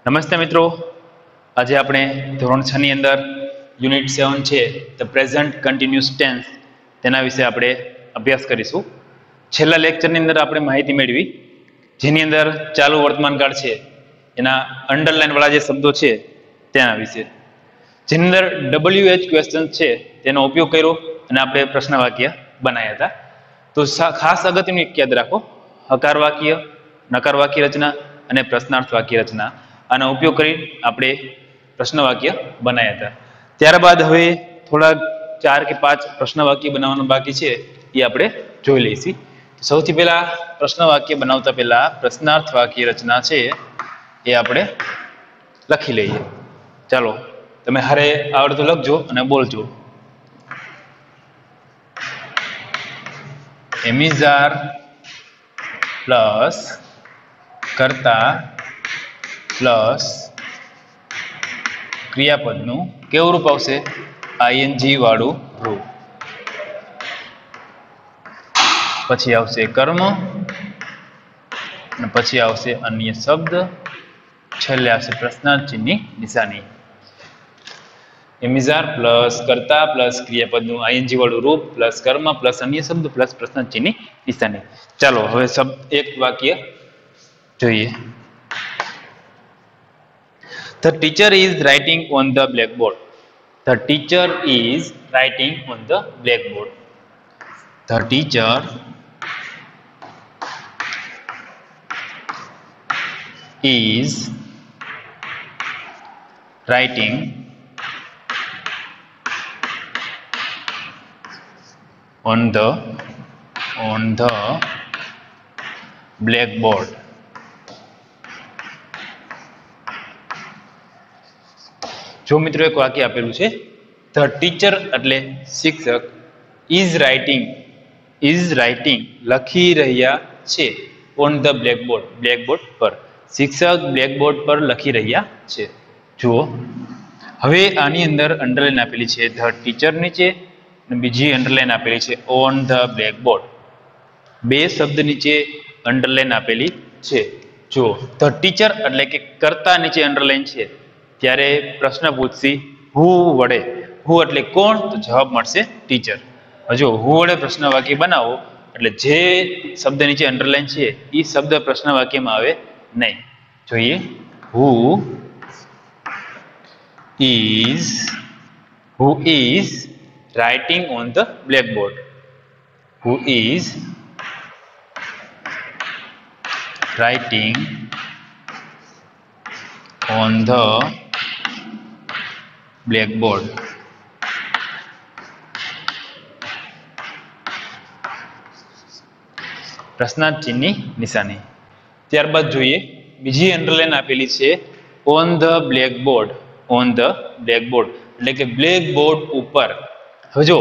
નમસ્તે મિત્રો, આજે આપણે ધોરણ 6 ની અંદર યુનિટ 7 છે ધ પ્રેઝન્ટ કન્ટિન્યુઅસ ટેન્સ તેના વિશે આપણે અભ્યાસ કરીશું. છેલ્લા લેક્ચરની અંદર આપણે માહિતી મેળવી જેની અંદર ચાલુ વર્તમાનકાળ છે એના અંડરલાઇન વાળા જે શબ્દો છે તેના વિશે, જેની અંદર WH ક્વેશ્ચન છે તેનો ઉપયોગ કર્યો અને આપણે પ્રશ્ન વાક્ય બનાવ્યા હતા. તો ખાસ અગત્યનું એક યાદ રાખો, હકાર વાક્ય, નકાર વાક્ય રચના અને પ્રશ્નાર્થ વાક્ય રચના આનો ઉપયોગ કરી આપણે પ્રશ્ન વાક્ય બનાવ્યા હતા. ત્યારબાદ હવે થોડા 4 કે 5 પ્રશ્ન વાક્ય બનાવવાનું બાકી છે એ આપણે જોઈ લઈશું. સૌથી પહેલા પ્રશ્ન વાક્ય બનાવતા પહેલા પ્રશ્નાર્થ વાક્ય રચના છે એ આપણે લખી લઈએ. ચાલો તમે હારે આવડતું લખજો અને બોલજો. એમિઝાર પ્લસ કર્તા પ્લસ ક્રિયાપદનું કેવું રૂપ આવશે? આઈએનજી વાળું રૂપ. પછી આવશે કર્મ અને પછી આવશે અન્ય શબ્દ, છેલ્લે આવશે પ્રશ્નાર્થ ચિહ્નની નિશાની. એમિઝાર પ્લસ કર્તા પ્લસ ક્રિયાપદનું આઈએનજી વાળું રૂપ પ્લસ કર્મ પ્લસ અન્ય શબ્દ પ્લસ પ્રશ્નાર્થ ચિહ્નની નિશાની. ચાલો હવે એક વાક્ય જોઈએ. The teacher is writing on the blackboard. The teacher is writing on the blackboard. The teacher is writing on the blackboard. જો મિત્રો એક વાક્ય આપેલું છે, ધ ટીચર એટલે શિક્ષક, ઇઝ રાઇટિંગ લખી રહ્યા છે, ઓન ધ બ્લેકબોર્ડ પર, શિક્ષક બ્લેકબોર્ડ પર લખી રહ્યા છે. જુઓ હવે આની અંદર અંડરલાઈન આપેલી છે ધ ટીચર નીચે અને બીજી અંડરલાઈન આપેલી છે ઓન ધ બ્લેકબોર્ડ. બે શબ્દ નીચે અંડરલાઈન આપેલી છે. જુઓ ધ ટીચર એટલે કે કર્તા નીચે અંડરલાઈન છે, ત્યારે પ્રશ્ન પૂછશી હુ વડે. હુ એટલે કોણ? તો જવાબ મળશે ટીચર. હજુ હુ વડે પ્રશ્ન વાક્ય બનાવો એટલે જે શબ્દ નીચે અંડરલાઈન છે એ શબ્દ પ્રશ્ન વાક્યમાં આવે નહીં. જોઈએ, who is writing on the blackboard. Who is writing on the blackboard. પ્રશ્નાર્થ ચિહ્નની નિશાની. ત્યારબાદ જોઈએ બીજી અંડરલાઈન આપેલી છે on the blackboard. On the blackboard એટલે કે બ્લેકબોર્ડ ઉપર. હવે જો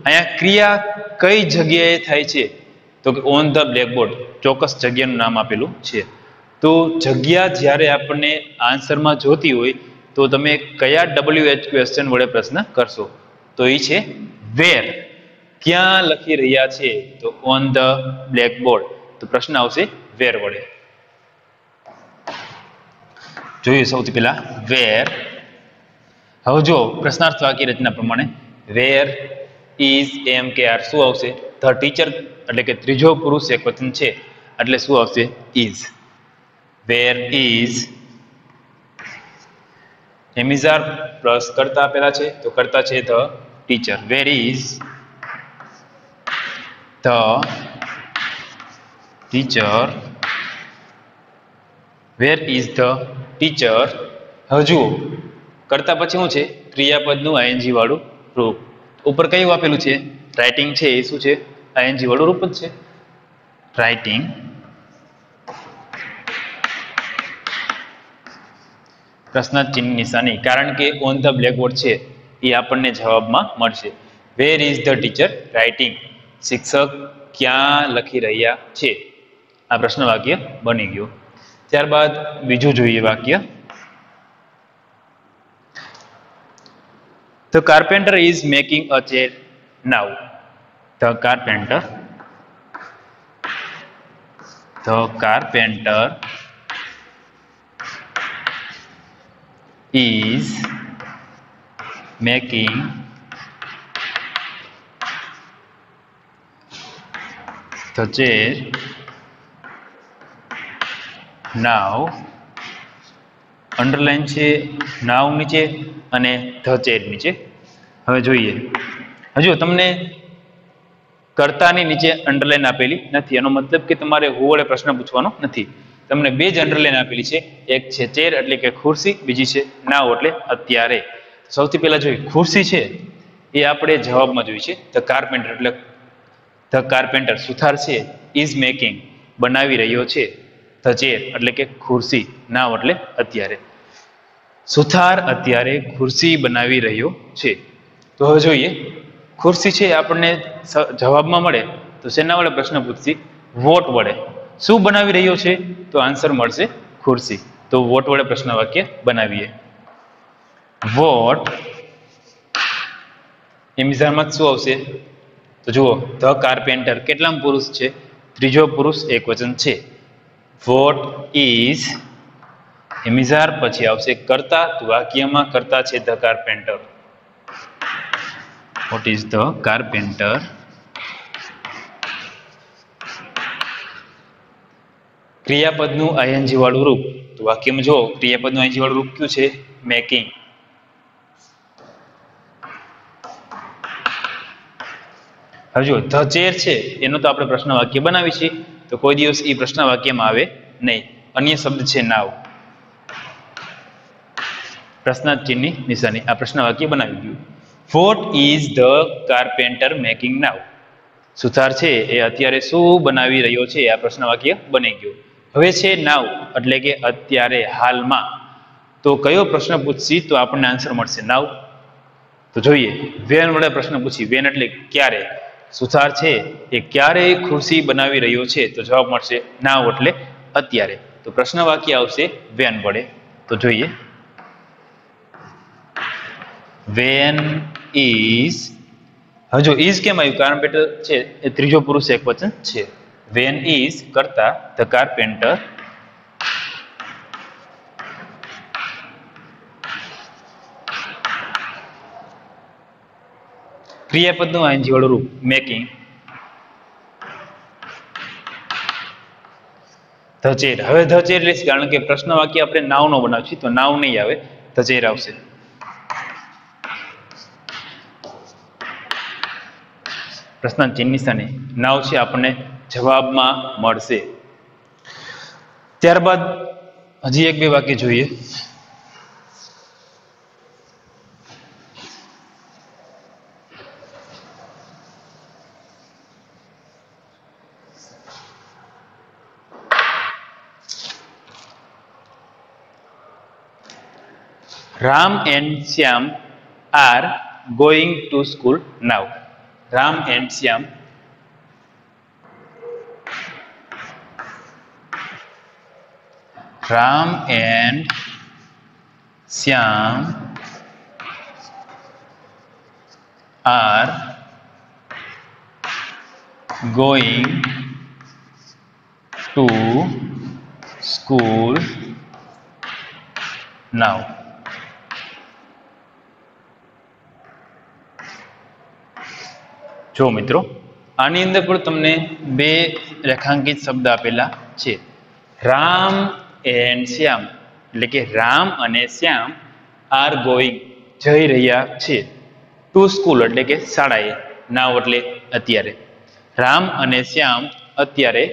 અહીંયા ક્રિયા કઈ જગ્યાએ થાય છે? તો કે ઓન ધ બ્લેકબોર્ડ, ચોક્કસ જગ્યાનું નામ આપેલું છે. તો જગ્યા જ્યારે આપણને આન્સરમાં જોતી હોય તો તમે કયા WH ક્વેશ્ચન વડે પ્રશ્ન કરશો? તો એ છે વેર. ક્યાં લખી રહ્યા છે? તો ઓન ધ બ્લેકબોર્ડ. તો પ્રશ્ન આવશે વેર વડે. જોઈએ સૌથી પહેલા વેર. હવે જો પ્રશ્નાર્થ વાક્ય રચના પ્રમાણે વેર ઇઝ એમ કે આર શું આવશે? ધ ટીચર એટલે કે ત્રીજો પુરુષ એકવચન છે એટલે શું આવશે? ઇઝ. વેર ઇઝ એમિઝાર પ્લસ કર્તા આપેલા છે તો કર્તા છે the teacher. Where is the teacher. Where is the teacher. હવે જુઓ કર્તા પછી શું છે? ક્રિયાપદનું આઈએનજી વાળું રૂપ. ઉપર કયું આપેલું છે? રાઇટિંગ છે. એ શું છે? આઈએનજી વાળું રૂપ જ છે. રાઇટિંગ. પ્રશ્નાર્થ ચિહ્ન નિશાની, કારણ કે ઓન ધ બ્લેકબોર્ડ છે એ આપણને જવાબમાં મળશે. Where is the teacher writing? શિક્ષક ક્યાં લખી રહ્યા છે? આ પ્રશ્ન વાક્ય બની ગયું. ત્યારબાદ બીજું જોઈએ વાક્ય. The carpenter is making a chair now. The carpenter The carpenter is making the chair now. Underline છે નાવ નીચે અને ધ ચેર નીચે. હવે જોઈએ, હજુ તમને કર્તાની નીચે અંડરલાઈન આપેલી નથી, એનો મતલબ કે તમારે હુ વડે પ્રશ્ન પૂછવાનો નથી. તમને બે જ અંડરલાઈન આપેલી છે, એક છે ચેર એટલે કે ખુરશી, બીજી છે નાવ એટલે અત્યારે. સૌથી પહેલા જોઈએ, ખુરશી છે એ આપણે જવાબમાં જોઈ છે. ધ કાર્પેન્ટર એટલે ધ કાર્પેન્ટર સુથાર છે, ઇઝ મેકિંગ બનાવી રહ્યો છે, ધ ચેર એટલે કે ખુરશી, નાવ એટલે અત્યારે. સુથાર અત્યારે ખુરશી બનાવી રહ્યો છે. તો હવે જોઈએ, ખુરશી છે આપણને જવાબમાં મળે તો શેના વડે પ્રશ્ન પૂછશી? વોટ વડે. શું બનાવી રહ્યો છે? તો આન્સર મળશે ખુરશી. તો વોટ વડે પ્રશ્ન વાક્ય બનાવીએ. વોટ એમિઝારમાં શું આવશે? તો જુઓ, ધ કાર્પેન્ટર કેટલામ પુરુષ છે? ત્રીજો પુરુષ એકવચન છે. વોટ ઇઝ એમિઝાર પછી આવશે કર્તા, તો વાક્યમાં કર્તા છે the carpenter. What is the carpenter ક્રિયાપદનું આઈએનજી વાળું રૂપ, તો વાક્યમાં જો ક્રિયાપદનું આઈએનજી વાળું રૂપ કયું છે? મેકિંગ. હવે જો ધ ચેર છે એનો તો આપણે પ્રશ્ન વાક્ય બનાવી છીએ, તો કોઈ દિવસ એ પ્રશ્ન વાક્યમાં આવે નહીં. અન્ય શબ્દ છે નાવ, પ્રશ્નાર્થ ચિહ્નની નિશાની, આ પ્રશ્ન વાક્ય બનાવી ગયું. What is the carpenter making now? સુથાર છે એ અત્યારે શું બનાવી રહ્યો છે? આ પ્રશ્ન વાક્ય બની ગયું. હવે છે નાવ એટલે કે અત્યારે, હાલમાં. તો કયો પ્રશ્ન પૂછશી તો આપણને આન્સર મળશે નાવ. તો જોઈએ, વેન વડે પ્રશ્ન પૂછી. વેન એટલે ક્યારે. સુથાર છે એ ક્યારે ખુરશી બનાવી રહ્યો છે? તો જવાબ મળશે નાવ એટલે અત્યારે. તો પ્રશ્ન વાક્ય આવશે વેન વડે. તો જોઈએ, વેન ઇઝ, હવે જો ઇઝ કેમ આવ્યું? કાર્પેન્ટર છે એ ત્રીજો પુરુષ એકવચન છે. વેન ઇઝ કરતા ધ કાર્પેન્ટર ક્રિયાપદનું આઈએનજી વાળું રૂપ મેકિંગ ધ ચેર. હવે ધ ચેર લઈશ કારણ કે પ્રશ્ન વાક્ય આપણે નાવ નો બનાવશું, તો નાવ નહીં આવે, ધ ચેર આવશે. પ્રશ્ન ચિહ્ન નિશાની નાવ છે આપણને જવાબમાં મળશે. ત્યારબાદ હજી એક બે વાક્ય જોઈએ. Ram and Shyam are going to school now. Ram and Shyam are going to school now. જો મિત્રો, આની અંદર પણ તમને બે રેખાંકિત શબ્દ આપેલા છે. રામ એન્ડ શ્યામ એટલે કે રામ અને શ્યામ આર ગોઈંગ જઈ રહ્યા છે, ટુ સ્કૂલ એટલે કે શાળાએ, નાવ એટલે અત્યારે. રામ અને શ્યામ અત્યારે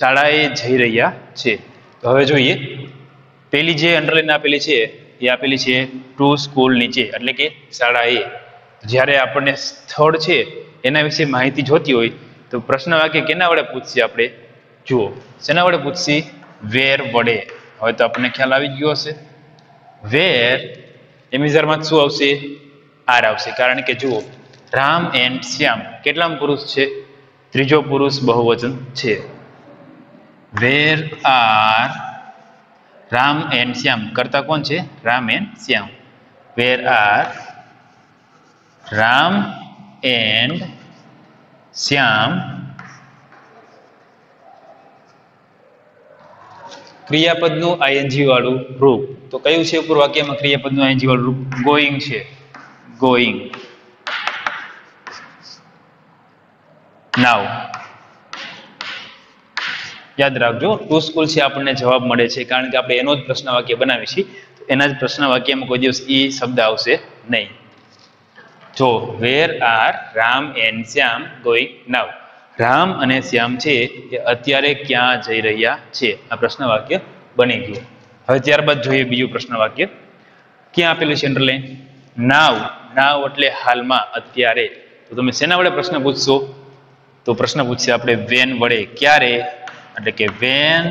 શાળાએ જઈ રહ્યા છે. તો હવે જોઈએ, પેલી જે અંડરલાઈન આપેલી છે એ આપેલી છે ટુ સ્કૂલ નીચે એટલે કે શાળાએ. જ્યારે આપણને સ્થળ છે એના વિશે માહિતી જોતી હોય તો પ્રશ્ન વાક્ય કેના વડે પૂછશે? આપણે જુઓ, શેના વડે પૂછશી? વેર વડે. હવે તો આપણને ખ્યાલ આવી ગયો હશે. વેર એમિઝારમાં શું આવશે? આર આવશે. કારણ કે જુઓ, રામ એન્ડ શ્યામ કેટલામ પુરુષ છે? ત્રીજો પુરુષ બહુવચન છે. Where are Ram and Shyam કરતા કોણ છે? Ram and Shyam. Where are Ram and Shyam ક્રિયાપદનું આઈએનજી વાળું રૂપ. તો કયું છે ઉપર વાક્યમાં ક્રિયાપદનું આઈએનજી વાળું રૂપ? ગોઈંગ છે. ગોઈંગ. નાવ. યાદ રાખજો, ટુ સ્કૂલ છે આપણને જવાબ મળે છે કારણ કે આપણે એનો જ પ્રશ્ન વાક્ય બનાવીએ છીએ. એના જ પ્રશ્ન વાક્યમાં કોઈ દિવસ ઈ શબ્દ આવશે નહીં. જો where are Ram and Shyam going now. Ram અને શ્યામ છે એ અત્યારે ક્યાં જઈ રહ્યા છે? આ પ્રશ્ન વાક્ય બની ગયું. હવે ત્યારબાદ જોઈએ બીજું પ્રશ્ન વાક્ય. ક્યાં આપેલું છે અંડરલાઈન? નાવ. નાવ એટલે હાલમાં, અત્યારે. તો તમે શેના વડે પ્રશ્ન પૂછશો? તો પ્રશ્ન પૂછશે આપણે વેન વડે. ક્યારે? એટલે કે વેન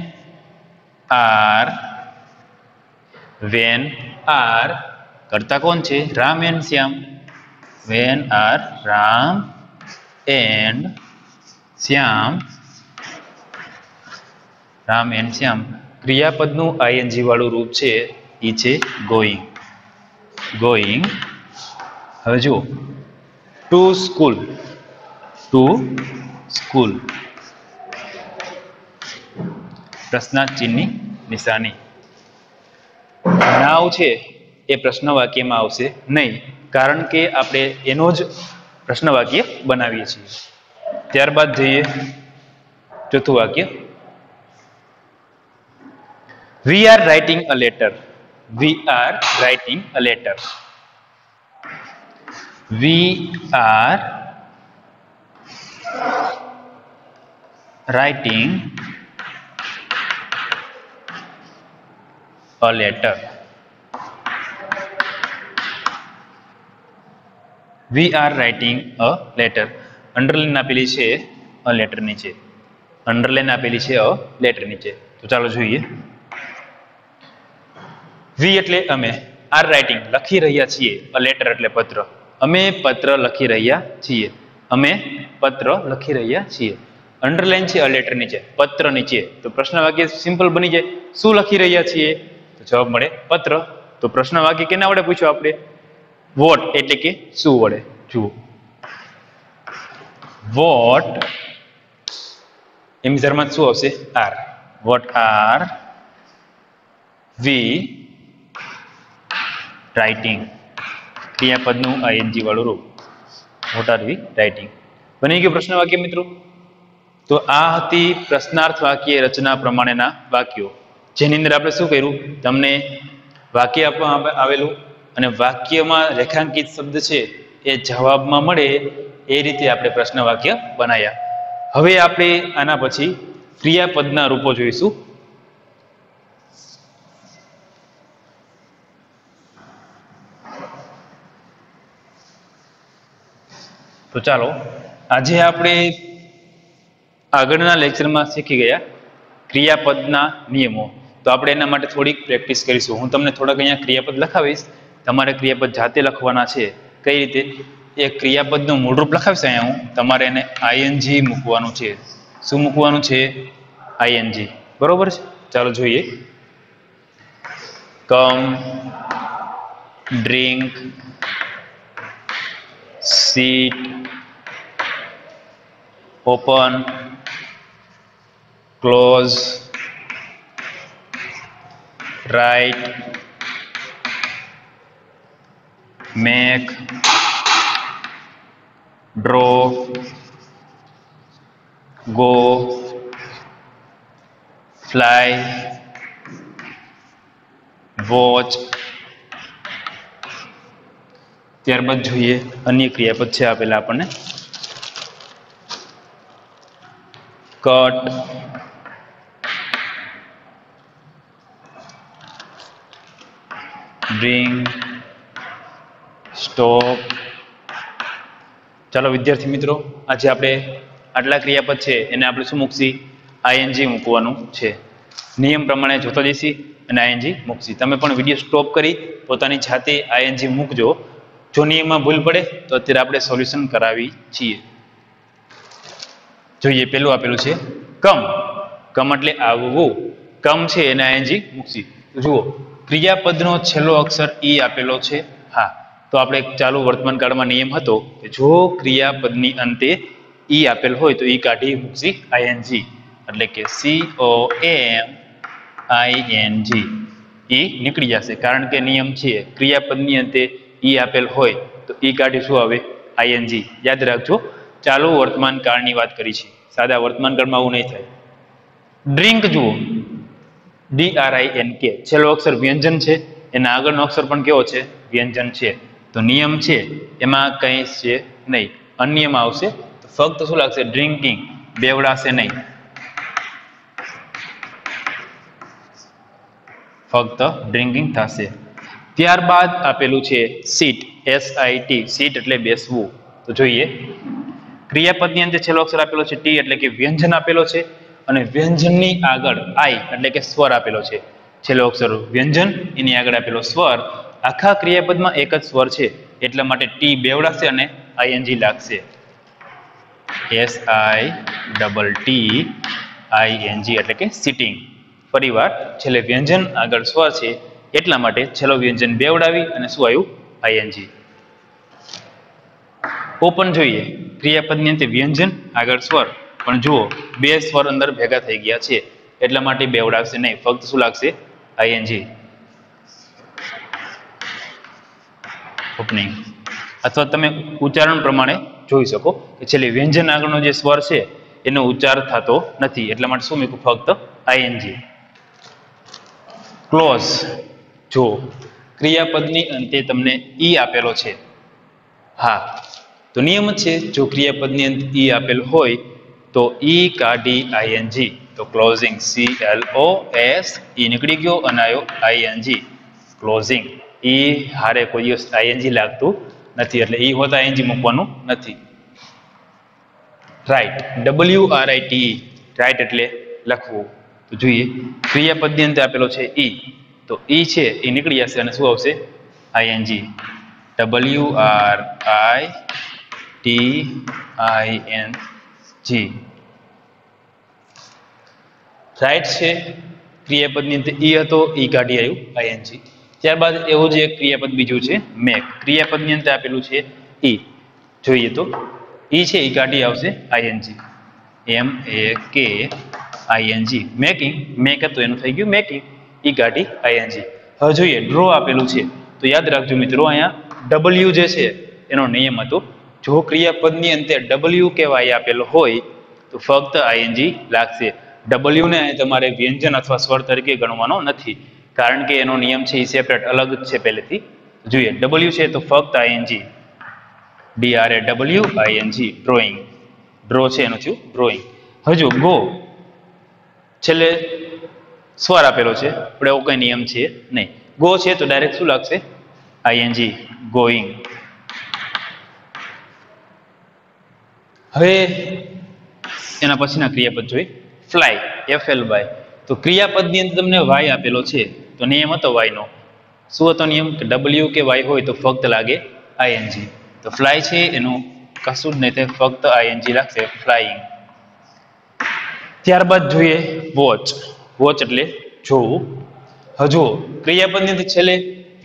આર કરતા કોણ છે? Ram and Shyam. When are Ram and Shyam. Ram and Shyam. ક્રિયાપદનું આઈએનજી વાળું રૂપ છે એ છે ગોઈંગ. ગોઈંગ. હવે જુઓ, ટુ સ્કૂલ. To school. પ્રશ્નાર્થ ચિહ્નની નિશાની. નાવ છે એ પ્રશ્ન વાક્યમાં આવશે નહીં કારણ કે આપણે એનો જ પ્રશ્ન વાક્ય બનાવીએ છીએ. ત્યારબાદ જોઈએ ચોથું વાક્ય. We are writing a letter. We are writing a letter. We are writing a letter. We are writing a letter. Underline આપેલી છે a letter નીચે. અંડરલાઈન આપેલી છે a letter નીચે. તો ચાલો જોઈએ. We એટલે અમે. are writing લખી રહ્યા છીએ. a letter એટલે પત્ર. અમે પત્ર લખી રહ્યા છીએ. અમે પત્ર લખી રહ્યા છીએ. અંડરલાઈન છે a letter નીચે, પત્ર નીચે. તો પ્રશ્ન વાક્ય સિમ્પલ બની જાય. શું લખી રહ્યા છીએ? જવાબ મળે પત્ર. તો પ્રશ્ન વાક્ય કેના વડે પૂછ્યું આપણે? વોટ એટલે કે શું વડે. જુઓ, વોટ એમ જર્મન શું આવશે? Are. What are we writing. ક્રિયાપદનું આઈએનજી વાળું રૂપ. What are we writing. બની ગયું પ્રશ્ન વાક્ય મિત્રો. તો આ હતી પ્રશ્નાર્થ વાક્ય રચના પ્રમાણેના વાક્યો, જેની અંદર આપણે શું કર્યું? તમને વાક્ય આપવામાં આવેલું અને વાક્યમાં રેખાંકિત શબ્દ છે એ જવાબમાં મળે એ રીતે આપણે પ્રશ્ન વાક્ય બનાવ્યા. હવે આપણે આના પછી ક્રિયાપદના રૂપો જોઈશું. તો ચાલો, આજે આપણે આગળના લેક્ચરમાં શીખી ગયા ક્રિયાપદના નિયમો. તો આપણે એના માટે થોડીક પ્રેક્ટિસ કરીશું. હું તમને થોડાક અહીંયા ક્રિયાપદ લખાવીશ, તમારે ક્રિયાપદ જાતે લખવાના છે. કઈ રીતે? એ ક્રિયાપદનું મૂળરૂપ લખાવીશ અહીંયા હું, તમારે એને આઈએનજી મૂકવાનું છે. શું મૂકવાનું છે? આઈએનજી. બરોબર છે? ચાલો જોઈએ. Come, drink, sit, open, close, write, make, draw, go, fly, watch. ત્યારબાદ જોઈએ અન્ય ક્રિયાપદ છે આપેલા આપણને. Cut, bring, stop. ચાલો વિદ્યાર્થી મિત્રો, આજે આપણે આટલા ક્રિયાપદ છે એને આપણે શું મૂકશી? આઈએનજી મૂકવાનું છે. નિયમ પ્રમાણે જોતા જઈશી અને આઈએનજી મૂકશી. તમે પણ વિડીયો સ્ટોપ કરી પોતાની જાતે આઈએનજી મૂકજો. જો નિયમમાં ભૂલ પડે તો અત્યારે આપણે સોલ્યુશન કરાવી છીએ. જોઈએ, પેલું આપેલું છે કમ. કમ એટલે આવવું. કમ છે એને આઈએનજી મૂકશી. તો જુઓ, ક્રિયાપદનો છેલ્લો અક્ષર ઈ આપેલો છે. હા, તો આપણે ચાલુ વર્તમાન કાળમાં નિયમ હતો કે જો ક્રિયાપદની અંતે ઈ આપેલ હોય તો ઈ કાઢી મૂકશી આઈએનજી. એટલે કે COM આઈએનજી ઈ નીકળી જશે, કારણ કે નિયમ છે ક્રિયાપદની અંતે ઈ આપેલ હોય તો ઈ કાઢી શું આવે? આઈએનજી. યાદ રાખજો, ચાલુ વર્તમાન કાળની વાત કરી છે, સાદા વર્તમાન કાળમાં આવું નહીં થાય. ડ્રિંક જુઓ, DRINK, છેલ્લો અક્ષર વ્યંજન છે, એના આગળનો અક્ષર પણ કેવો છે? વ્યંજન છે. તો નિયમ છે એમાં કંઈ છે નહીં, અન્યમાં આવશે. તો ફક્ત શું લાગશે? ડ્રિંકિંગ, બેવડાશે નહીં, ફક્ત ડ્રિંકિંગ થશે. ત્યારબાદ આપેલું છે સીટ, SIT, સીટ એટલે બેસવું. તો જોઈએ, ક્રિયાપદની અંતે છેલ્લો અક્ષર આપેલો છે ટી એટલે કે વ્યંજન આપેલો છે, અને વ્યંજનની આગળ આઈ એટલે કે સ્વર આપેલો છે. છેલ્લો અક્ષર વ્યંજન, એની આગળ આપેલો સ્વર. આખા ક્રિયાપદમાં એક જ સ્વર છે, એટલા માટે ટી બેવડાશે અને આઈએનજી લાગશે. SITTING એટલે કે સિટિંગ. ફરીવાર, છેલ્લે વ્યંજન આગળ સ્વર છે, એટલા માટે છેલ્લો વ્યંજન બેવડાવી અને શું આવ્યું? આઈએનજી. ઓપન જોઈએ, ક્રિયાપદની અંતે વ્યંજન આગળ સ્વર, પણ જુઓ બે સ્વર અંદર ભેગા થઈ ગયા છે, એટલા માટે બેવડાવશે નહીં, ફક્ત શું લાગશે? આઈએનજી. ઓપનિંગ. અથવા તમે ઉચ્ચારણ પ્રમાણે જોઈ શકો કે છેલ્લે વ્યંજન આગળનો જે સ્વર છે એનો ઉચ્ચાર થતો નથી, એટલા માટે શું મૂક્યું? ફક્ત આઈએનજી. ક્લોઝ. જો ક્રિયાપદની અંતે તમને ઈ આપેલો છે, હા, તો નિયમ છે જો ક્રિયાપદની અંતે ઈ આપેલ હોય તો ઈ કાઢી આઈએનજી. તો ક્લોઝિંગ, CLOS, ઈ નીકળી ગયો અને આવ્યો આઈએનજી, ક્લોઝિંગ. ઈ હારે કોઈ દિવસ આઈએનજી લાગતું નથી, એટલે ઈ હોતા આઈએનજી મૂકવાનું નથી. રાઈટ, WRITE, રાઈટ એટલે લખવું. તો જોઈએ, ક્રિયાપદની અંતે આપેલો છે ઈ, તો ઈ છે એ નીકળી જશે અને શું આવશે? આઈએનજી. WRITING. રાઈટ છે, ક્રિયાપદની અંતે ઈ હતો, ઈ કાઢી આવ્યું આઈએનજી. ત્યારબાદ એવું જ એક ક્રિયાપદ બીજું છે મેક, ક્રિયાપદની અંતે આપેલું છે ઈ. જોઈએ તો ઈ છે ઈ કાઢી આવશે આઈએનજી, MAKING. મેકિંગ, મેક હતું એનું થઈ ગયું મેકિંગ, ઈ કાઢી આઈએનજી. હવે જોઈએ, ડ્રો આપેલું છે, તો યાદ રાખજો મિત્રો, અહીંયા W જે છે એનો નિયમ હતો, જો ક્રિયાપદની અંતે W કે Y આપેલો હોય તો ફક્ત આઈએનજી લાગશે. W ને તમારે વ્યંજન અથવા સ્વર તરીકે ગણવાનો નથી, કારણ કે એનો નિયમ છે એ સેપરેટ, અલગ જ છે પહેલેથી. જોઈએ, W છે તો ફક્ત આઈએનજી, DRAWING, ડ્રોઈંગ. ડ્રો છે એનું થયું ડ્રોઈંગ. હવે જો ગો, છેલ્લે સ્વર આપેલો છે, પણ એવો કઈ નિયમ છે નહીં. ગો છે તો ડાયરેક્ટ શું લાગશે? ING, going. હવે એના પછીના ક્રિયાપદ જોઈ, ફ્લાય, FLY. તો ક્રિયાપદની અંદર તમને વાય આપેલો છે, તો નિયમ હતો વાય નો. શું હતો નિયમ? કે W કે Y હોય તો ફક્ત લાગે આઈએનજી. તો ફ્લાય છે એનું કશું જ નહીં થાય, ફક્ત આઈએનજી લાગશે, ફ્લાઇંગ. ત્યારબાદ જોઈએ વોચ. વોચ એટલે જોવું. હજુ ક્રિયાપદની અંદર છેલ્લે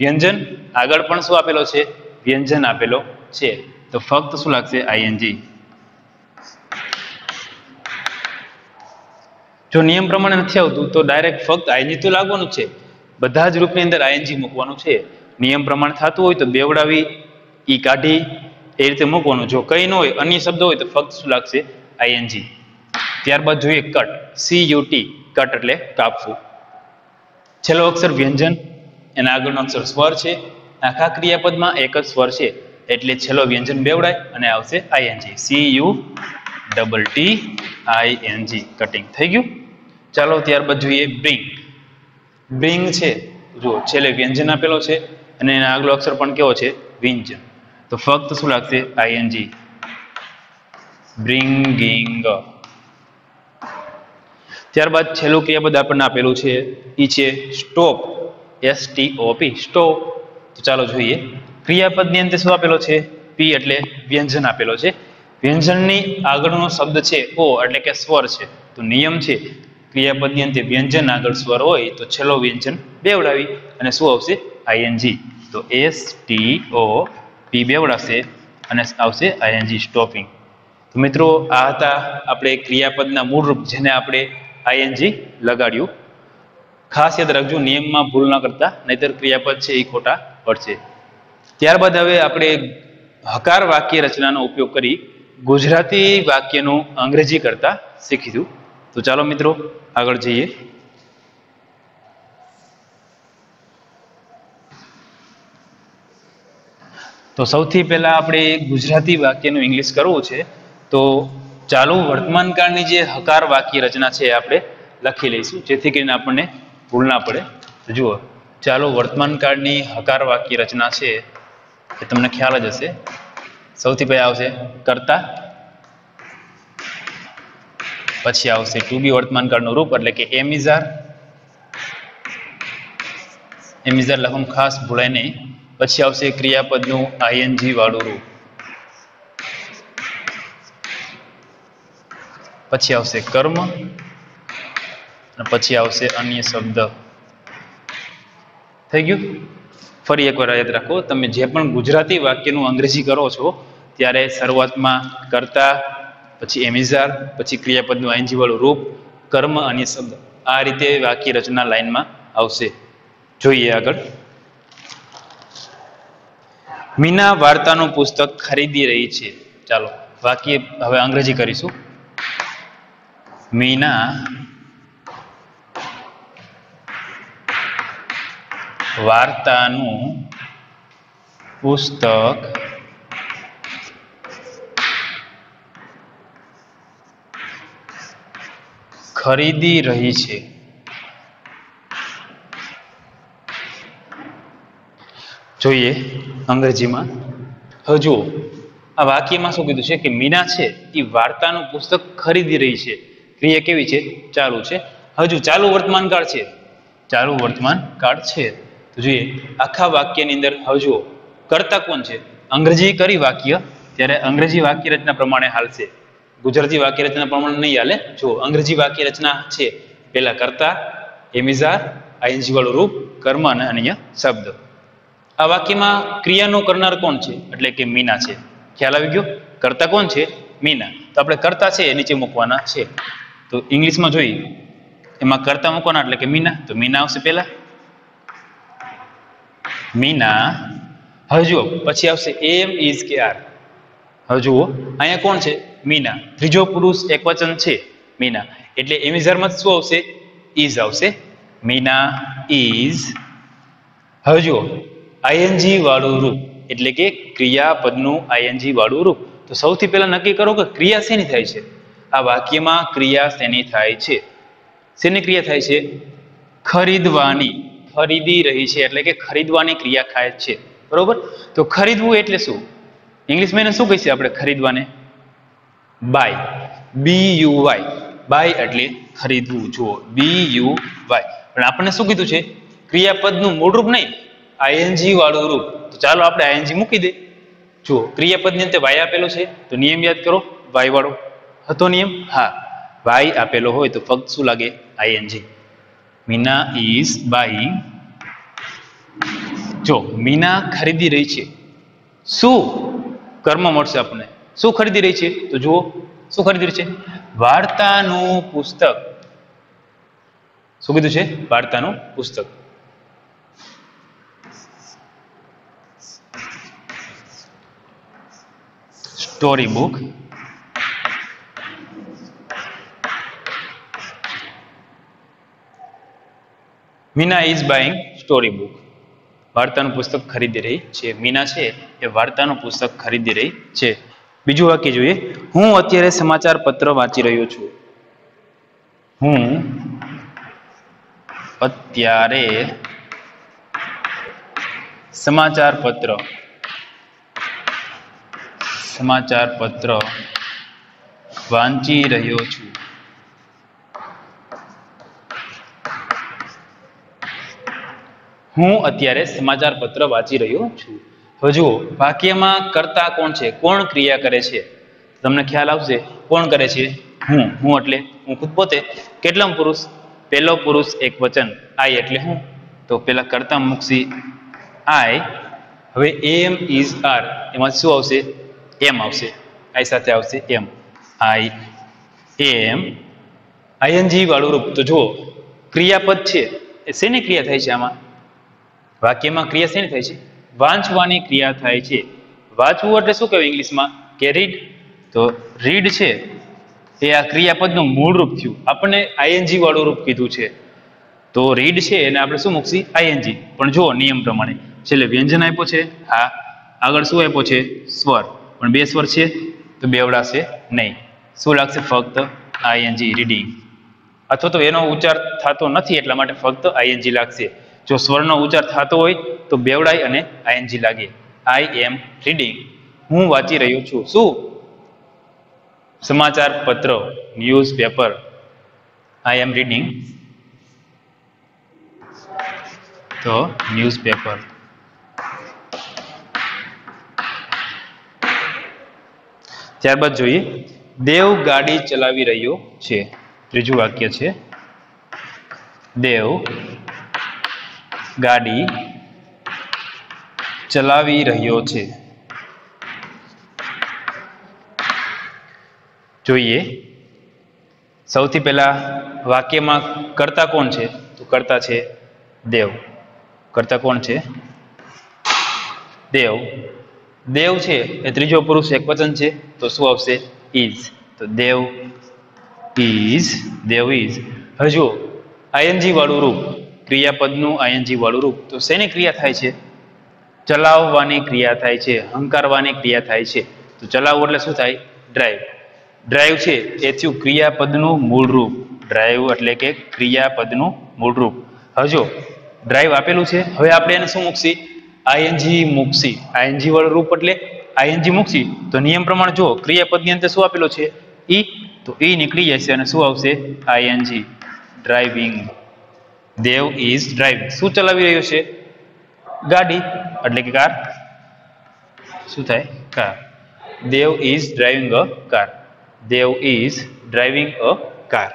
વ્યંજન, આગળ પણ શું આપેલો છે? વ્યંજન આપેલો છે, તો ફક્ત શું લાગશે? આઈએનજી. જો નિયમ પ્રમાણે નથી આવતું તો ડાયરેક્ટ ફક્ત આઈએનજી તો લાગવાનું છે, બધા જ રૂપની અંદર આઈએનજી મૂકવાનું છે. નિયમ પ્રમાણે થતું હોય તો બેવડાવી, ઈ કાઢી, એ રીતે મૂકવાનું. જો કઈ ન હોય, અન્ય શબ્દ હોય તો ફક્ત શું લાગશે? આઈએનજી. ત્યારબાદ જોઈએ કટ, CUT, કટ એટલે કાપવું. છેલ્લો અક્ષર વ્યંજન, એના આગળનો અક્ષર સ્વર છે, આખા ક્રિયાપદમાં એક જ સ્વર છે, એટલે છેલ્લો વ્યંજન બેવડાય અને આવશે આઈએનજી, CUTTING, કટિંગ. થઈ ગયું. ચાલો ત્યારબાદ જોઈએ બ્રિંગ. બ્રિંગ છે, જો છેલ્લે વ્યંજન આપેલો છે અને એના આગલો અક્ષર પણ કેવો છે? વ્યંજન, તો ફક્ત શું લાગશે? ING, bringing. ત્યારબાદ છેલ્લું ક્રિયાપદ આપણને આપેલું છે ઈ છે સ્ટોપ, STOP, સ્ટોપ. તો ચાલો જોઈએ, ક્રિયાપદની અંતે શું આપેલો છે? પી એટલે વ્યંજન આપેલો છે. વ્યંજનની આગળનો શબ્દ છે ઓ એટલે કે સ્વર છે, તો નિયમ છે ક્રિયાપદની અંતે વ્યંજન આગળ સ્વર હોય તો છેલ્લો વ્યંજન બેવડાવી અને શું આવશે? આઈએનજી. તો STOP બેવડાશે અને આવશે આઈએનજી, સ્ટોપિંગ. તો મિત્રો, આ હતા આપણે ક્રિયાપદના મૂળ રૂપ, જેને આપણે આઈએનજી લગાડ્યું. ખાસ યાદ રાખજો, નિયમમાં ભૂલ ન કરતા, નહીતર ક્રિયાપદ છે એ ખોટા પડશે. ત્યારબાદ હવે આપણે હકાર વાક્ય રચનાનો ઉપયોગ કરી ગુજરાતી વાક્યનું અંગ્રેજી કરતા શીખીશું. તો ચાલો મિત્રો આગળ જઈએ. તો સૌથી પહેલા આપણે ગુજરાતી વાક્યનું ઇંગ્લિશ કરવું છે. તો ચાલુ વર્તમાન કાળની જે હકાર વાક્ય રચના છે આપણે લખી લઈશું, જેથી કરીને આપણને ભૂલ ના પડે. તો જુઓ, ચાલુ વર્તમાન કાળની હકાર વાક્ય રચના છે એ તમને ખ્યાલ જ હશે. સૌથી પહેલા આવશે કર્તા, પછી આવશે ટુ બી વર્તમાન કાળનું રૂપ એટલે કે am is are. Am is are લખવાનું ખાસ ભૂલાય નહીં. પછી આવશે ક્રિયાપદનું આઈએનજી વાળું રૂપ. પછી આવશે કર્મ અને પછી આવશે અન્ય શબ્દ. થઈ ગયું? ફરી એકવાર યાદ રાખો, તમે જે પણ ગુજરાતી વાક્યનું અંગ્રેજી કરો છો ત્યારે શરૂઆતમાં કર્તા, પછી એમ ઇઝ આર, પછી ક્રિયાપદનું આઈએનજી વાળું રૂપ, કર્મ, અન્ય શબ્દ. આ રીતે વાક્ય રચના લાઈનમાં આવશે. જોઈએ આગળ. મીના વાર્તાનું પુસ્તક ખરીદી રહી છે. ચાલો વાક્ય હવે અંગ્રેજી કરીશું. મીના વાર્તાનું પુસ્તક ખરીદી રહી છે. જોઈએ અંગ્રેજીમાં. હવે જુઓ, આ વાક્યમાં શું કીધું છે કે મીના છે એ વાર્તાનું પુસ્તક ખરીદી રહી છે. ક્રિયા કેવી છે? ચાલુ છે. હજુ ચાલુ વર્તમાન કાળ છે. ચાલુ વર્તમાન કાળ છે. તો જોઈએ આખા વાક્યની અંદર હવે જુઓ, કર્તા કોણ છે? અંગ્રેજી કરી વાક્ય ત્યારે અંગ્રેજી વાક્ય રચના પ્રમાણે હાલશે, ગુજરાતી વાક્ય રચના પ્રમાણે નહીં હાલે. જો અંગ્રેજી વાક્ય રચના છે, પહેલા કર્તા, એમ ઇઝ આર, આઈએનજી વાળું રૂપ, કર્મ અને અન્ય શબ્દ. આ વાક્યમાં ક્રિયાનો કરનાર કોણ છે? એટલે કે મીના છે. ખ્યાલ આવી ગયો? કર્તા કોણ છે? મીના. તો આપણે કર્તા છે એ નીચે મૂકવાના છે. તો ઇંગ્લિશમાં જોઈએ, એમાં કર્તા મૂકવાના એટલે કે મીના. તો મીના આવશે પહેલા, મીના. હવે જુઓ પછી આવશે એમ ઇઝ કે આર. હવે જુઓ અહીંયા કોણ છે? મીના. ત્રીજો પુરુષ એકવચન છે મીના, એટલે એમ ઇઝ આરમાં શું આવશે? ઇઝ આવશે. મીના ઇઝ. હવે જુઓ આઈએનજી વાળું રૂપ એટલે કે ક્રિયાપદનું આઈએનજી વાળું રૂપ. તો સૌથી પહેલા નક્કી કરો કે ક્રિયા શેની થાય છે? આ વાક્યમાં ક્રિયા શેની થાય છે? શેની ક્રિયા થાય છે? ખરીદવાની. ખરીદી રહી છે એટલે કે ખરીદવાની ક્રિયા થાય છે. બરોબર? તો ખરીદવું એટલે શું? ઇંગ્લિશમાં એને શું કહીએ આપણે ખરીદવાને? બાય. BUY. બાય એટલે ખરીદવું. જુઓ BUY. પણ આપણને શું કીધું છે? ક્રિયાપદનું મૂળ રૂપ નહીં, આઈએનજી વાળું રૂપ. તો ચાલો આપણે આઈએનજી મૂકી દે. જુઓ ક્રિયાપદની અંતે વાય આપેલો છે, તો નિયમ યાદ કરો. વાય વાળો હતો નિયમ? હા, વાય આપેલો હોય તો ફક્ત શું લાગે? આઈએનજી. Meena is buying. જો મીના ખરીદી રહી છે. શું કર્મ મળશે આપણને? શું ખરીદી રહી છે? તો જુઓ શું ખરીદી રહી છે? વાર્તાનું પુસ્તક. શું કીધું છે? વાર્તાનું પુસ્તક. Story book. Meena is buying story book. વાર્તાનું પુસ્તક ખરીદી રહી છે. મીના છે એ વાર્તાનું પુસ્તક ખરીદી રહી છે. બીજું વાક્ય જોઈએ. હું અત્યારે સમાચાર પત્ર વાંચી રહ્યો છું. હું અત્યારે સમાચાર પત્ર વાંચી રહ્યો છું. હું અત્યારે સમાચાર પત્ર વાંચી રહ્યો છું. હવે જુઓ વાક્યમાં કર્તા કોણ છે? કોણ ક્રિયા કરે છે? તમને ખ્યાલ આવશે. કોણ કરે છે? હું. હું એટલે હું ખુદ પોતે. કેટલામ પુરુષ? પહેલો પુરુષ એક વચન. આઈ એટલે હું. તો પેલા કર્તા મૂકશી આઈ. હવે એમ ઇઝ આર, એમાં શું આવશે? એમ આવશે. આઈ સાથે આવશે એમ. આઈ એમ. આઈએનજી વાળું રૂપ. તો જુઓ ક્રિયાપદ છે શેની ક્રિયા થાય છે આમાં? વાક્યમાં ક્રિયા શેની થાય છે? વાંચવાની ક્રિયા થાય છે. વાંચવું એટલે શું કહેવાય ઇંગ્લિશમાં? કે રીડ. તો રીડ છે એ આ ક્રિયાપદનું મૂળ રૂપ થયું. આપણને આઈએનજી વાળું રૂપ કીધું છે. તો રીડ છે એને આપણે શું મૂકશી? આઈએનજી. પણ જો નિયમ પ્રમાણે છેલ્લે વ્યંજન આપ્યો છે, હા, આગળ શું આપ્યો છે? સ્વર. પણ બે સ્વર છે તો બેવડાશે નહીં. શું લાગશે? ફક્ત આઈએનજી, રીડિંગ. અથવા તો એનો ઉચ્ચાર થતો નથી એટલા માટે ફક્ત આઈએનજી લાગશે. જો સ્વરનો ઉચ્ચાર થતો હોય તો બેવડાય અને આઈએનજી લાગે. આઈ એમ રીડિંગ. હું વાંચી રહ્યો છું. શું? સમાચાર પત્ર, news paper. I am reading તો ન્યૂઝ પેપર. ત્યારબાદ જોઈએ, દેવ ગાડી ચલાવી રહ્યો છે. ત્રીજું વાક્ય છે, દેવ ગાડી ચલાવી રહ્યો છે. જોઈએ સૌથી પહેલા વાક્યમાં કર્તા કોણ છે? તો કર્તા છે દેવ. કર્તા કોણ છે? દેવ. દેવ છે એ ત્રીજો પુરુષ એકવચન છે તો શું આવશે? ઇઝ. તો દેવ ઇઝ, દેવ ઇઝ. હવે જુઓ આઈએનજી વાળું રૂપ, ક્રિયાપદનું આઈએનજી વાળું રૂપ. તો શેની ક્રિયા થાય છે? ચલાવવાની ક્રિયા થાય છે, હંકારવાની ક્રિયા થાય છે. તો ચલાવવું એટલે શું થાય? ડ્રાઈવ. ડ્રાઈવ છે એ થયું ક્રિયાપદનું મૂળ રૂપ. ડ્રાઈવ એટલે કે ક્રિયાપદનું મૂળ રૂપ. હવે જો ડ્રાઈવ આપેલું છે, હવે આપણે એને શું મૂકશી? આઈએનજી મૂકશી. આઈએનજી વાળું રૂપ એટલે આઈએનજી મૂકશી. તો નિયમ પ્રમાણે જો ક્રિયાપદની અંદર શું આપેલું છે? ઈ. તો ઈ નીકળી જશે અને શું આવશે? ING. Driving. Dev is driving. શું ચલાવી રહ્યો છે? ગાડી એટલે કે કાર. શું થાય? Car. Dev is driving a car. Dev is driving a car.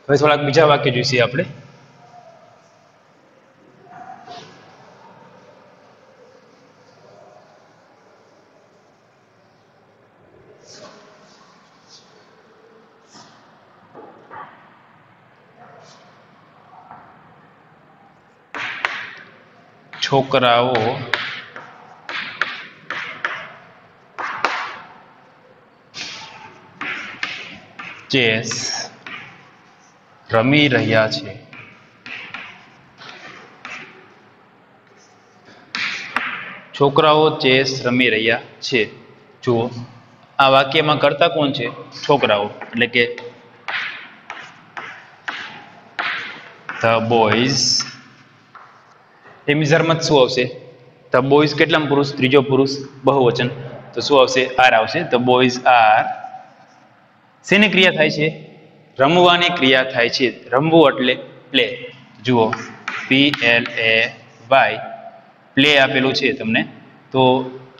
હવે થોડાક બીજા વાક્ય જોઈશે આપણે. છોકરાઓ ચેસ રમી રહ્યા છે. છોકરાઓ ચેસ રમી રહ્યા છે. જુઓ આ વાક્યમાં કર્તા કોણ છે? છોકરાઓ એટલે કે ધ બોયઝ. એમિઝરમાં શું આવશે? ધ બોયઝ કેટલામ પુરુષ? ત્રીજો પુરુષ બહુવચન. તો શું આવશે? આર આવશે. The boys R. શેની ક્રિયા થાય છે? રમવાની ક્રિયા થાય છે. રમવું એટલે પ્લે. જુઓ PLAY. પ્લે આપેલું છે તમને. તો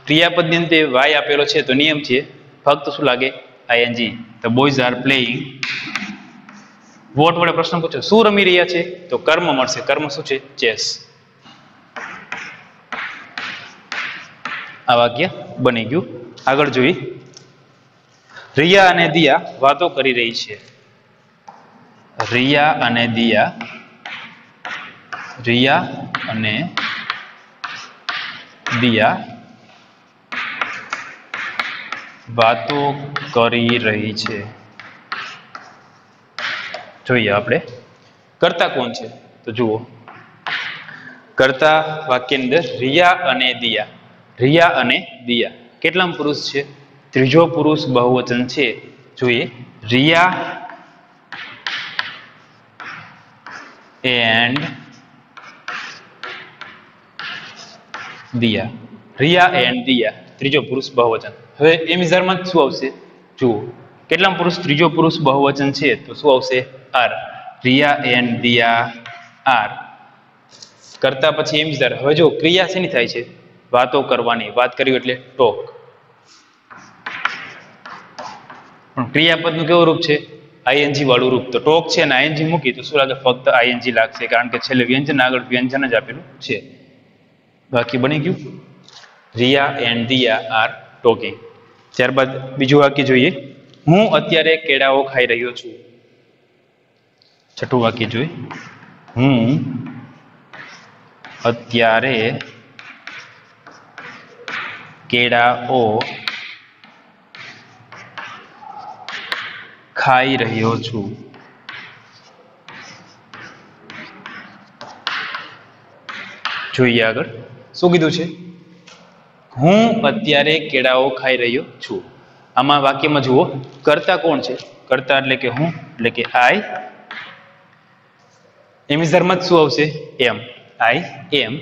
ક્રિયાપદની અંતે વાય આપેલો છે તો નિયમ છે ફક્ત શું લાગે? ING. The boys are playing. What વડે પ્રશ્ન પૂછો, શું રમી રહ્યા છે? તો કર્મ મળશે. કર્મ શું છે? ચેસ. આ વાક્ય બની ગયું. આગળ જોઈ, રિયા અને દિયા વાતો કરી રહી છે. રિયા અને દિયા. રિયા અને દિયા વાતો કરી રહી છે. જોઈએ આપણે કર્તા કોણ છે? તો જુઓ કર્તા વાક્યની અંદર રિયા અને દિયા. રિયા અને દિયા કેટલામ પુરુષ છે? ત્રીજો પુરુષ બહુવચન છે. જોઈએ રિયા એન્ડ દિયા. રિયા એન્ડ દિયા ત્રીજો પુરુષ બહુવચન. હવે એમિઝરમાં શું આવશે? જુઓ કેટલામ પુરુષ? ત્રીજો પુરુષ બહુવચન છે તો શું આવશે? Are. Riya and Diya are. કરતા પછી એમિઝર. હવે જો ક્રિયા શેની થાય છે? વાતો કરવાની. વાત કરી એટલે ટોક. પણ ક્રિયાપદનું કેવું રૂપ છે? આઈએનજી વાળું રૂપ. તો ટોક છે ને આઈએનજી મૂકી તો શું લાગે? ફક્ત આઈએનજી લાગશે, કારણ કે છેલ્લે વ્યંજન આગળ વ્યંજન જ આપેલું છે. બાકી બની ગયું. Riya and Diya are talking. ત્યારબાદ બીજું વાક્ય જોઈએ, હું અત્યારે કેળાઓ ખાઈ રહ્યો છું. છઠ્ઠું વાક્ય જોઈએ, હું અત્યારે કેળાઓ ખાઈ રહ્યો છું. જોઈએ આગળ શું કીધું છે? હું અત્યારે કેળાઓ ખાઈ રહ્યો છું. આમાં વાક્યમાં જુઓ, કર્તા કોણ છે? કર્તા એટલે કે હું, એટલે કે આઈ. એમ ઇઝ ધર્મ શું આવશે? એમ. આઈ એમ.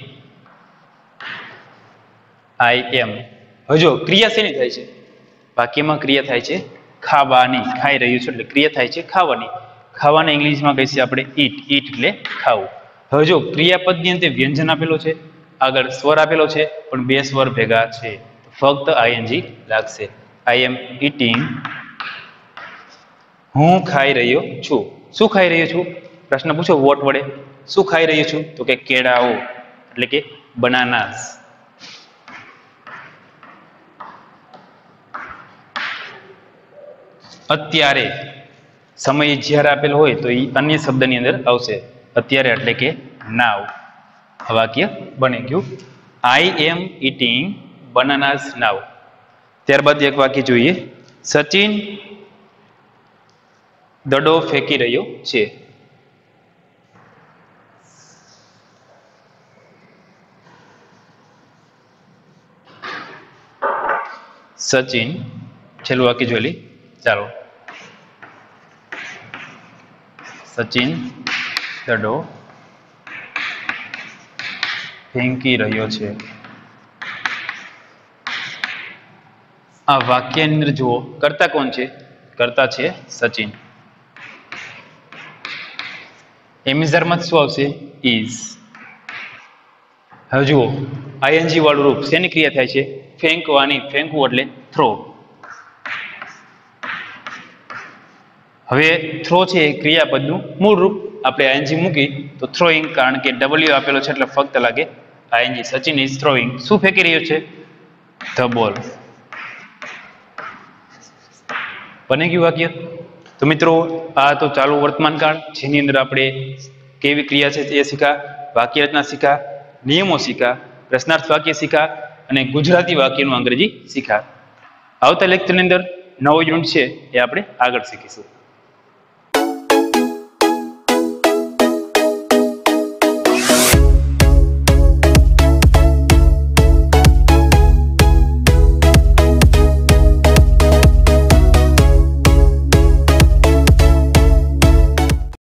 આઈ એમ. હવે જો ક્રિયા શેની થાય છે? વાક્યમાં ક્રિયા થાય છે ખાવાની. ખાઈ રહ્યું છું એટલે ક્રિયા થાય છે ખાવાની. ખાવાને ઇંગ્લિશમાં કહીએ આપણે ઈટ. ઈટ એટલે ખાવું. હવે જો ક્રિયાપદની અંતે વ્યંજન આપેલો છે, આગળ સ્વર આપેલો છે, પણ બે સ્વર ભેગા છે, ફક્ત આઈએનજી લાગશે. આઈ એમ ઈટિંગ. હું ખાઈ રહ્યો છું. શું ખાઈ રહ્યો છું? પ્રશ્ન પૂછો વોટ વડે. શું ખાઈ રહ્યો છું? તો કે કેળાઓ એટલે કે બનાનાસ. અત્યારે સમય જ્યારે આપેલો હોય તો એ અન્ય શબ્દની અંદર આવશે. અત્યારે એટલે કે નાવ. વાક્ય બની ગયું. આઈ એમ ઈટિંગ બનાનાસ નાવ. ત્યારબાદ એક વાક્ય જોઈએ. સચિન દડો ફેંકી રહ્યો છે. સચિન, છેલ્લું વાક્ય જોઈ લી. ચાલો. સચિન દડો ફેંકી રહ્યો છે. આ વાક્યની અંદર જુઓ, કર્તા કોણ છે? કર્તા છે સચિન. એમિઝરમાં શું આવશે? ઇઝ. હવે જુઓ, આઈએનજી વાળું રૂપ શેની ક્રિયા થાય છે? ફેંકવાની. ફેંકવું એટલે થ્રો. હવે થ્રો છે એ ક્રિયાપદનું મૂળ રૂપ. આપણે આઈએનજી મૂકી તો થ્રોઈંગ, કારણ કે ડબલ્યુ આપેલો છે એટલે ફક્ત લાગે આઈએનજી. Sachin is throwing. શું ફેંકી રહ્યો છે? The ball. બની ગયું વાક્ય. તો મિત્રો, આ તો ચાલુ વર્તમાન કાળ, જેની અંદર આપણે કેવી ક્રિયા છે તે શીખા, વાક્ય રચના શીખા, નિયમો શીખા, પ્રશ્નાર્થ વાક્ય શીખા અને ગુજરાતી વાક્યનું અંગ્રેજી શીખા. આવતા લેક્ચરની અંદર નવો યુનિટ છે એ આપણે આગળ શીખીશું.